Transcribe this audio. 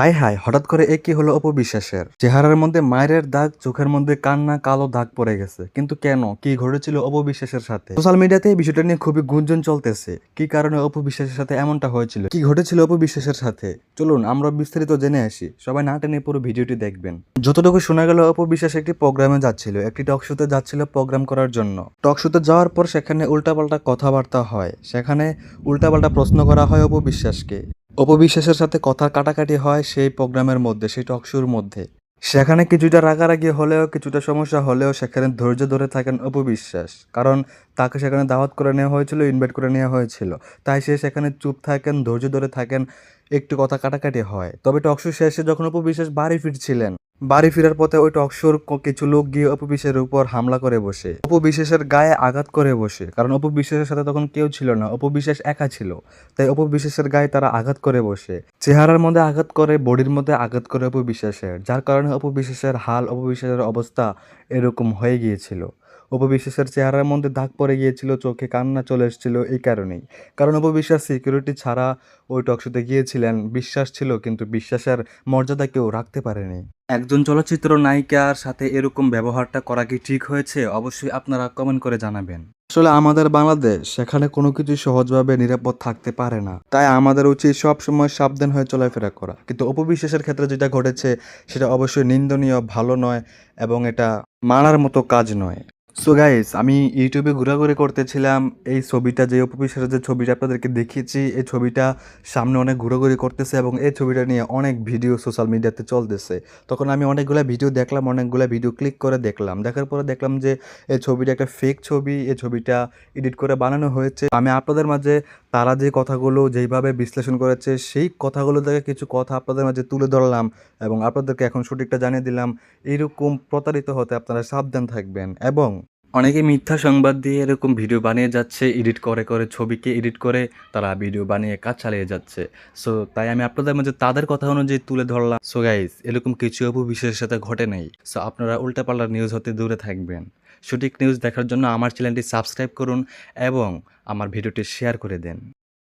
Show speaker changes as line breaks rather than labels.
হায় হায়, হঠাৎ করে এ কি হলো অপু বিশ্বাসের? চেহারার মধ্যে মায়ের দাগ, চোখের মধ্যে কান্না, কালো দাগ পড়ে গেছে। কিন্তু কেন? কি ঘটেছিল অপু বিশ্বাসের সাথে? সোশ্যাল মিডিয়াতে এই বিষয়টা নিয়ে খুবই গুঞ্জন চলতেছে। কি কারণে অপু বিশ্বাসের সাথে এমনটা হয়েছিল? কি ঘটেছিল অপু বিশ্বাসের সাথে? চলুন আমরা বিস্তারিত জেনে আসি। সবাই না টেনে পুরো ভিডিওটি দেখবেন। যতটুকু শোনা গেল, অপু বিশ্বাস একটি প্রোগ্রামে যাচ্ছিল, একটি টক শোতে যাচ্ছিল প্রোগ্রাম করার জন্য। টক শোতে যাওয়ার পর সেখানে উল্টাপাল্টা কথাবার্তা হয়, সেখানে উল্টাপাল্টা প্রশ্ন করা হয় অপু বিশ্বাসকে। অপু বিশ্বাসের সাথে কথা কাটাকাটি হয় সেই প্রোগ্রামের মধ্যে, সেই টক শোর মধ্যে। সেখানে কিছুটা রাগারাগি হলেও, কিছুটা সমস্যা হলেও সেখানে ধৈর্য ধরে থাকেন অপু বিশ্বাস। কারণ তাকে সেখানে দাওয়াত করে নেওয়া হয়েছিল, ইনভাইট করে নেওয়া হয়েছিল। তাই সে সেখানে চুপ থাকেন, ধৈর্য ধরে থাকেন, একটু কথা কাটাকাটি হয়। তবে টক শো শেষে যখন অপু বিশ্বাস বাড়ি ফিরছিলেন, বাড়ি ফেরার পথে ওই টক শোর কিছু লোক গিয়ে অপু বিশ্বাসের উপর হামলা করে বসে, অপু বিশ্বাসের গায়ে আঘাত করে বসে। কারণ অপু বিশ্বাসের সাথে তখন কেউ ছিল না, অপু বিশ্বাস একা ছিল। তাই অপু বিশ্বাসের গায়ে তারা আঘাত করে বসে, চেহারার মধ্যে আঘাত করে, বডির মধ্যে আঘাত করে অপু বিশ্বাসের, যার কারণে অপু বিশ্বাসের হাল, অপু বিশ্বাসের অবস্থা এরকম হয়ে গিয়েছিল। অপু বিশ্বাসের চেহারার মধ্যে দাগ পড়ে গিয়েছিল, চোখে কান্না চলে এসেছিল এই কারণেই। কারণ অপু বিশ্বাস সিকিউরিটি ছাড়া ওই টকশোতে গিয়েছিলেন। বিশ্বাস ছিল, কিন্তু বিশ্বাসের মর্যাদা কেউ রাখতে পারেনি। একজন চলচ্চিত্র নায়িকার সাথে এরকম ব্যবহারটা করা কি ঠিক হয়েছে? অবশ্যই আপনারা কমেন্ট করে জানাবেন। আসলে আমাদের বাংলাদেশ, সেখানে কোনো কিছু সহজভাবে নিরাপদ থাকতে পারে না। তাই আমাদের উচিত সব সময় সাবধান হয়ে চলাফেরা করা। কিন্তু অপু বিশ্বাসের ক্ষেত্রে যেটা ঘটেছে সেটা অবশ্যই নিন্দনীয়, ভালো নয়, এবং এটা মানার মতো কাজ নয়। সো গাইস, আমি ইউটিউবে ঘোরাঘুরি করতেছিলাম, এই ছবিটা, যে অপু বিশ্বাসের যে ছবিটা আপনাদেরকে দেখিয়েছি, এই ছবিটা সামনে অনেক ঘোরাঘুরি করতেছে এবং এই ছবিটা নিয়ে অনেক ভিডিও সোশ্যাল মিডিয়াতে চলতেছে। তখন আমি অনেকগুলা ভিডিও দেখলাম, অনেকগুলা ভিডিও ক্লিক করে দেখলাম। দেখার পরে দেখলাম যে এই ছবিটা একটা ফেক ছবি, এই ছবিটা এডিট করে বানানো হয়েছে। আমি আপনাদের মাঝে তারা যে কথাগুলো যেইভাবে বিশ্লেষণ করেছে, সেই কথাগুলো থেকে কিছু কথা আপনাদের মাঝে তুলে ধরলাম এবং আপনাদেরকে এখন সঠিকটা জানিয়ে দিলাম। এইরকম প্রতারিত হতে আপনারা সাবধান থাকবেন। এবং অনেকে মিথ্যা সংবাদ দিয়ে এরকম ভিডিও বানিয়ে যাচ্ছে, এডিট করে করে, ছবিকে এডিট করে তারা ভিডিও বানিয়ে কাজ চালিয়ে যাচ্ছে। সো তাই আমি আপনাদের মাঝে তাদের কথা অনুযায়ী তুলে ধরলাম। সো গাইজ, এরকম কিছু অপু বিশ্বাসের সাথে ঘটে নেই। সো আপনারা উল্টাপাল্টা নিউজ হতে দূরে থাকবেন। সঠিক নিউজ দেখার জন্য আমার চ্যানেলটি সাবস্ক্রাইব করুন এবং আমার ভিডিওটি শেয়ার করে দেন।